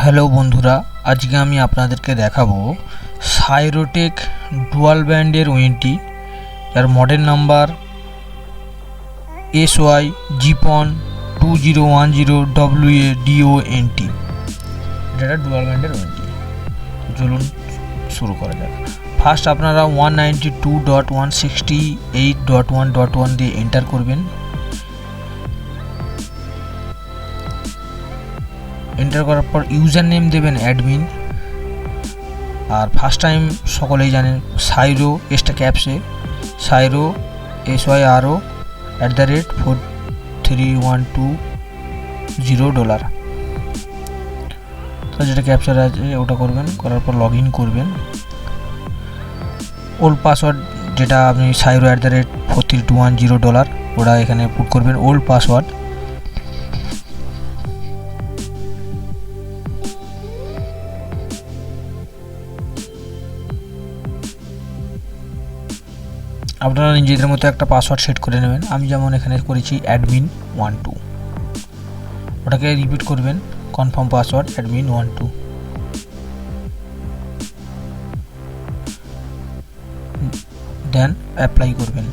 Hello বন্ধুরা, আজকে আমি আপনাদেরকে দেখাবো সাইরোটেক ডুয়াল ব্যান্ডের ওয়েন্টি, যার মডেল নাম্বার SY জিপন 2010WADONT। এটা ডুয়াল ব্যান্ডের ওয়েন্টি। চলুন শুরু করা যাক। ফার্স্ট আপনারা 192.168.1.1 দিয়ে এন্টার করবেন। এন্টার করার পর ইউজার নেম দেবেন অ্যাডমিন। আর ফার্স্ট টাইম সকলেই জানেন সাইরো, এসটা ক্যাপসে সাইরো SYRO $4312 তো যেটা ক্যাপচার আছে ওটা করবেন। করার পর লগ ইন করবেন। ওল্ড পাসওয়ার্ড যেটা আপনি সাইরো $4312 ওটা এখানে পুট করবেন, ওল্ড পাসওয়ার্ড। আপনারা নিজেদের মতো একটা পাসওয়ার্ড সেট করে নেবেন। আমি যেমন এখানে করেছি admin12, ওটাকে রিপিট করবেন, confirm password admin12। Then apply করবেন।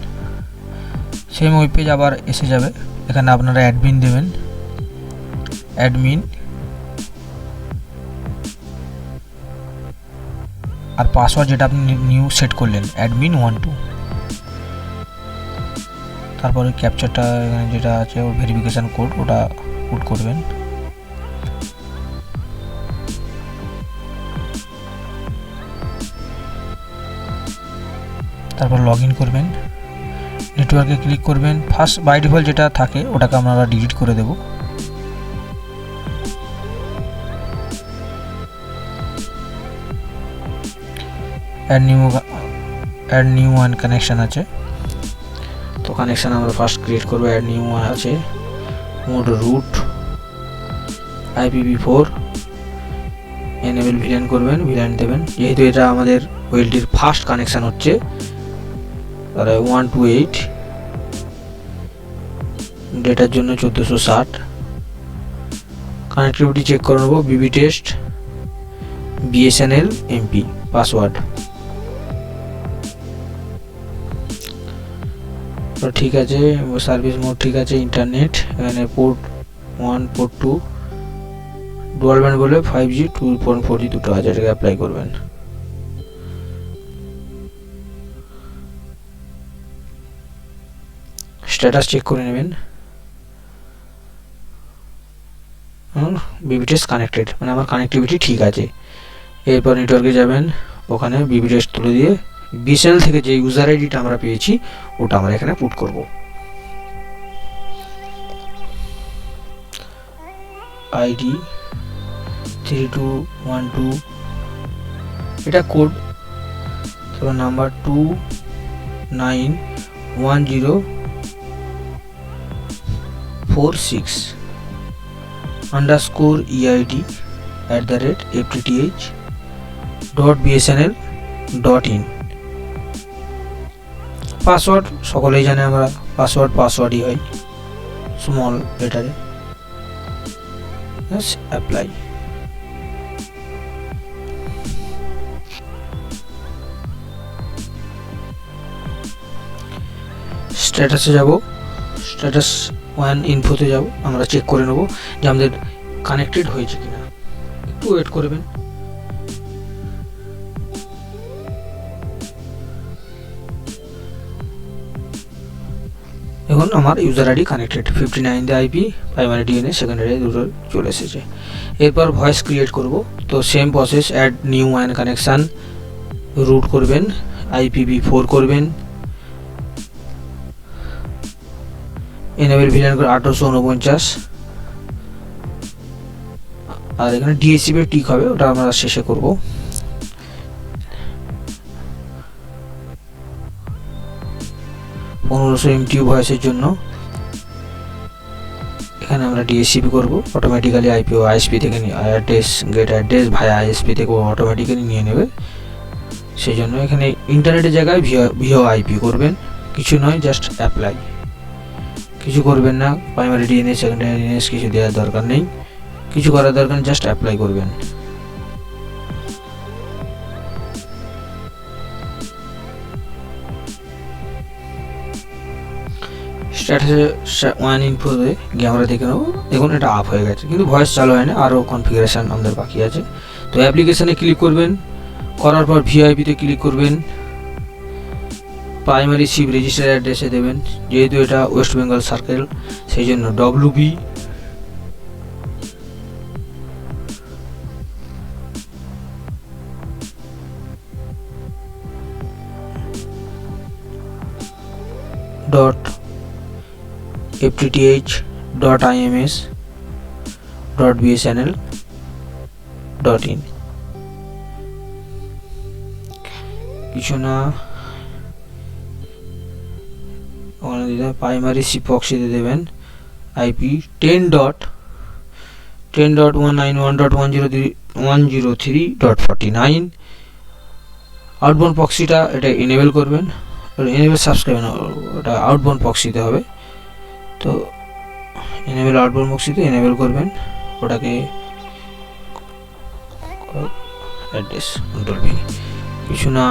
সেম ওয়েব পেজ আবার এসে যাবে। এখানে আপনারা অ্যাডমিন দেবেন, অ্যাডমিন, আর পাসওয়ার্ড যেটা আপনি নিউ সেট করলেন admin12। তারপরে ক্যাপচারটা এখানে যেটা আছে ওর ভেরিফিকেশান কোড ওটা পুট করবেন। তারপর লগ ইন করবেন, নেটওয়ার্কে ক্লিক করবেন। ফার্স্ট বাই ডিফল্ট যেটা থাকে ওটাকে আমরা ডিলিট করে দেব। অ্যাড নিউ ওয়ান কানেকশন আছে, তো কানেকশন আমরা ফার্স্ট ক্রিয়েট করবো। অ্যাড নিউ ওয়ান আছে, mode route IPv4, enable VLAN করবেন, ভিলান দেবেন। যেহেতু এটা আমাদের ওয়েলটির ফার্স্ট কানেকশন হচ্ছে, তাহলে 128, ডেটার জন্য 1460। কানেক্টিভিটি চেক করে নেবো, বিবি টেস্ট BSNL MP, পাসওয়ার্ড ঠিক আছে, সার্ভিস মোড ঠিক আছে, ইন্টারনেট এখানে পোর্ট 1, পোর্ট 2, ডুয়াল ব্যান্ড বলে 5G 2.4G দুটো আছে, এটাকে অ্যাপ্লাই করবেন। স্ট্যাটাস চেক করে নেবেন, বিবি টেস্ট কানেক্টেড, মানে আমার কানেক্টিভিটি ঠিক আছে। এরপর নেটওয়ার্কে যাবেন, ওখানে বিবি টেস্ট তুলে দিয়ে BSNL থেকে যে ইউজার আইডিটা আমরা পেয়েছি ওটা আমরা এখানে পুট করব। আইডি 3212, এটা কোড, তারপর নাম্বার 291046 _EID @FTTH.BSNL.in। পাসওয়ার্ড সকলেই জানে, আমরা পাসওয়ার্ডই হয় স্মল লেটারে। অ্যাপ্লাই। স্ট্যাটাসে যাব, স্ট্যাটাস 1 ইনফোতে যাব, আমরা চেক করে নেব যে আমাদের কানেক্টেড হয়েছে কিনা। একটু ওয়েট করবেন। এখন আমার ইউজার আইডি কানেক্টেড, 59 দিয়ে IP, প্রাইমারি DNS, সেকেন্ডারি দুটো চলে এসেছে। এরপর ভয়েস ক্রিয়েট করব, তো same process, add new one connection, route করবেন, IPv4 করবেন, এনেবল ভিলান করে 1849, আর এখানে DHCP টিক হবে, ওটা আমরা শেষে করব। MTU ভয়েসের জন্য এখানে আমরা DHCP করব, অটোমেটিক্যালি IP ও ISP থেকে অ্যাড্রেস, গেট অ্যাড্রেস ভায়া ISP থেকে অটোমেটিক্যালি নিয়ে নেবে। সেই জন্য এখানে ইন্টারনেটের জায়গায় VoIP করবেন, কিছু নয়, জাস্ট অ্যাপ্লাই, কিছু করবেন না। প্রাইমারি DNS, সেকেন্ডারি DNS কিছু দেওয়ার দরকার নেই। কিছু করার দরকার, জাস্ট অ্যাপ্লাই করবেন। স্ট্যাটাসে ওয়ান ইনফোতে গিয়ে আমরা দেখে নেবো। দেখুন এটা আপ হয়ে গেছে, কিন্তু ভয়েস চালু হয় না, আরও কনফিগারেশান আমাদের বাকি আছে। তো অ্যাপ্লিকেশানে ক্লিক করবেন, করার পর ভিআইপিতে ক্লিক করবেন, প্রাইমারি সিপ রেজিস্টার অ্যাড্রেসে দেবেন। যেহেতু এটা ওয়েস্ট বেঙ্গল সার্কেল, সেই জন্য WB FTTH.ims.bsnl.in কিছু না, ওখানে দিতে প্রাইমারি সি প্রক্সিতে দেবেন IP 10.191.103.49। আউটবাউন্ড প্রক্সিটা এটা এনেবল করবেন, এনেবল সাবস্ক্রাইব না, ওটা আউটবাউন্ড প্রক্সিতে হবে। তো এনেবল আউটবাউন্ড প্রক্সিতে এনেবল করবেন, ওটাকে অ্যাড্রেস কন্ট্রোল V, কিছু না,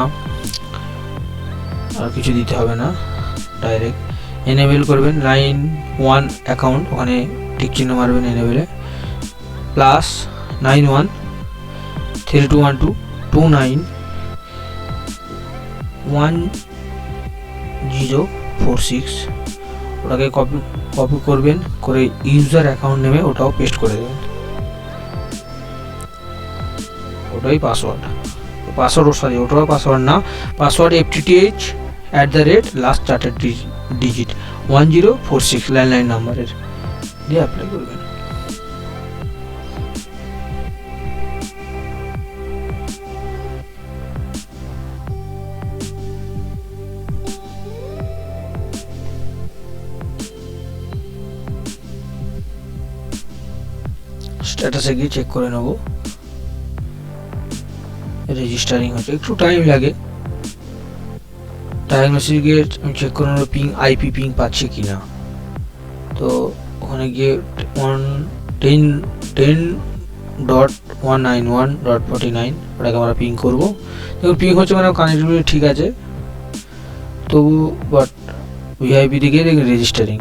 আর কিছু দিতে হবে না, ডাইরেক্ট এনেবল করবেন। লাইন 1 অ্যাকাউন্ট, ওখানে টিক চিহ্ন মারবেন এনেবলে, +9132291046, ওটাকে কপি করবেন, করে ইউজার অ্যাকাউন্ট নেমে ওটাও পেস্ট করে দেবেন, ওটাই পাসওয়ার্ড। ওটাও পাসওয়ার্ড না, পাসওয়ার্ড FTTH @ চারটে ডিজিট 1046 ল্যান্ডলাইন নাম্বারের দিয়ে অ্যাপ্লাই করবেন। স্ট্যাটাসে গিয়ে চেক করে নেব, রেজিস্টারিং হচ্ছে, একটু টাইম লাগে। ডায়াগনোসিস গিয়ে আমি চেক করে নেব IP পিং পাচ্ছি কি না। তো ওখানে গিয়ে 10.191.49 ওটাকে আমরা পিং করবো। দেখুন পিং হচ্ছে, মানে কানেক্টিভিটি ঠিক আছে, তবু বাট VIP দিকে দেখুন রেজিস্টারিং।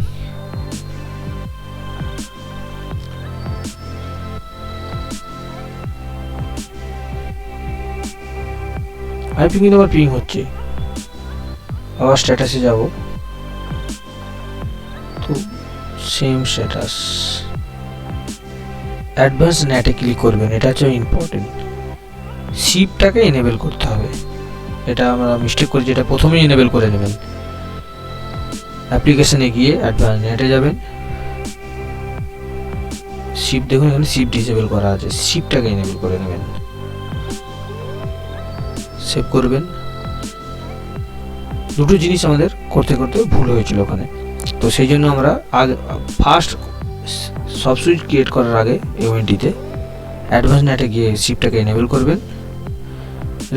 IP কিন্তু আবার পিং হচ্ছে। আবার স্ট্যাটাসে যাব, তো সেম স্ট্যাটাস, অ্যাডভান্স নেটে ক্লিক করবেন, এটা হচ্ছে ইম্পর্টেন্ট। সিপটাকে এনেবল করতে হবে, এটা আমরা মিস্টেক করি, যেটা প্রথমেই এনেবল করে নেবেন। অ্যাপ্লিকেশনে গিয়ে অ্যাডভান্স নেটে যাবেন, সিপ দেখুন এখানে সিপ ডিসেবল করা আছে, সিপটাকে এনেবল করে নেবেন, সেভ করবেন। দুটো জিনিস আমাদের করতে করতে ভুল হয়েছিল ওখানে, তো সেই জন্য আমরা আগে ফার্স্ট সব সুইচ ক্রিয়েট করার আগে ইউএনটিতে অ্যাডভান্স নেটে গিয়ে সিপটাকে এনেবল করবেন।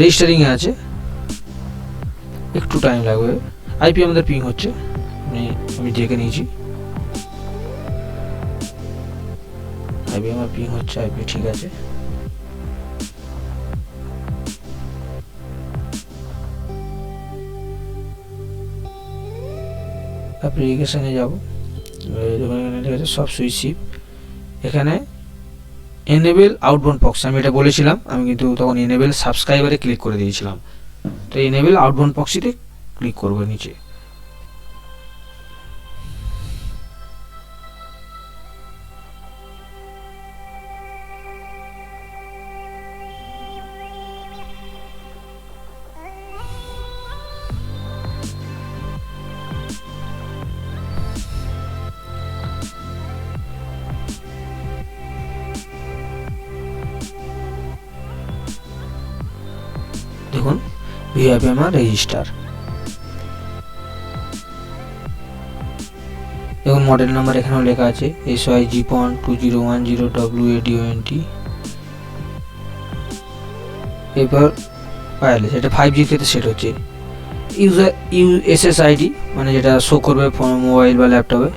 রেজিস্টারিংয়ে আছে, একটু টাইম লাগবে। IP আমাদের পিং হচ্ছে, আমি দেখে নিয়েছি, IP আমার পিং হচ্ছে, IP ঠিক আছে। অ্যাপ্লিকেশানে যাব, ঠিক আছে, সব সুইচ সিপ, এখানে এনেবল আউটবাউন্ড প্রক্সি আমি এটা বলেছিলাম, আমি কিন্তু তখন এনেবল সাবস্ক্রাইবারে ক্লিক করে দিয়েছিলাম। তো এনেবল আউটবাউন্ড প্রক্সিতে ক্লিক করবো নিচে। দেখুন VIP আমার রেজিস্টার, দেখুন মডেল নাম্বার এখানেও লেখা আছে SYG.2010WADONT। এরপর ওয়্যারলেস, এটা 5G ক্ষেত্রে সেট হচ্ছে। ইউজার SSID মানে যেটা শো করবে মোবাইল বা ল্যাপটপে,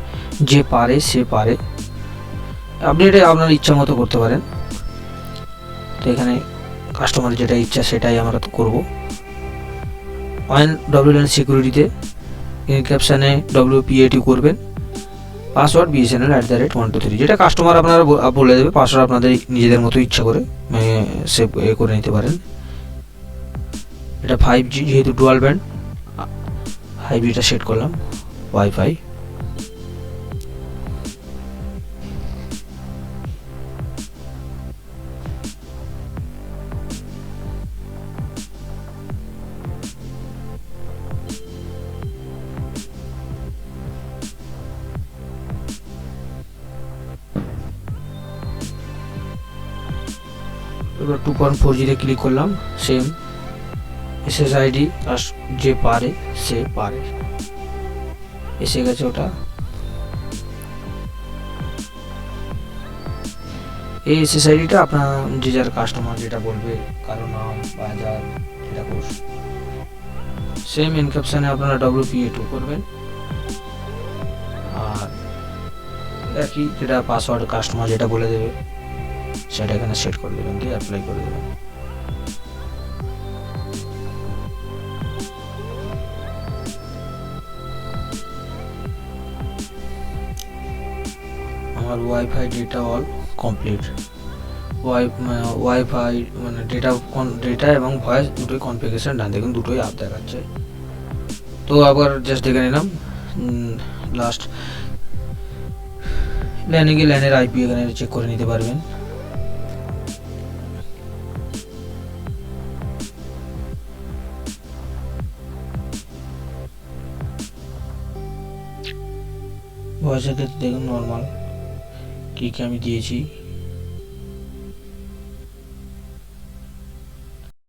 যে পারে সে পারে। আপনি এটা আপনার ইচ্ছা মতো করতে পারেন। তো এখানে কাস্টমারের যেটা ইচ্ছা সেটাই আমরা তো করবো। ওয়ান WLAN সিকিউরিটিতে এনক্রিপশানে WPA2 করবেন, পাসওয়ার্ড BSNL@123, যেটা কাস্টমার আপনারা বলে দেবে। পাসওয়ার্ড আপনাদের নিজেদের মতো ইচ্ছা করে সেভ করে নিতে পারেন। এটা 5G যেহেতু ডুয়াল ব্যান্ড, 5Gটা সেট করলাম। ওয়াইফাই এবার 2.4Gতে ক্লিক করলাম। সেম SSID যে পারে সে পারে, এসে গেছে ওটা। এই SSIDটা আপনার যে যার কাস্টমার যেটা বলবে, কারো নাম বা যেটা কোর্স। সেম এনক্রিপশনে আপনারা WPA2 করবেন, আর একই যেটা পাসওয়ার্ড কাস্টমার যেটা বলে দেবে সেটা এখানে সেট করে দেবেন, দিয়ে অ্যাপ্লাই করে দেবেন। আমার wifi data all complete. Wifi মানে ডেটা এবং ভয়েস দুটোই কনফিগারেশন ডান দেখুন, দুটোই আপ দেখাচ্ছে। তো আবার জাস্ট দেখে নিলাম। লাস্ট ল্যানে গিয়ে ল্যানের IP এখানে চেক করে নিতে পারবেন। ভয়েসের ক্ষেত্রে দেখুন নর্মাল কি আমি দিয়েছি।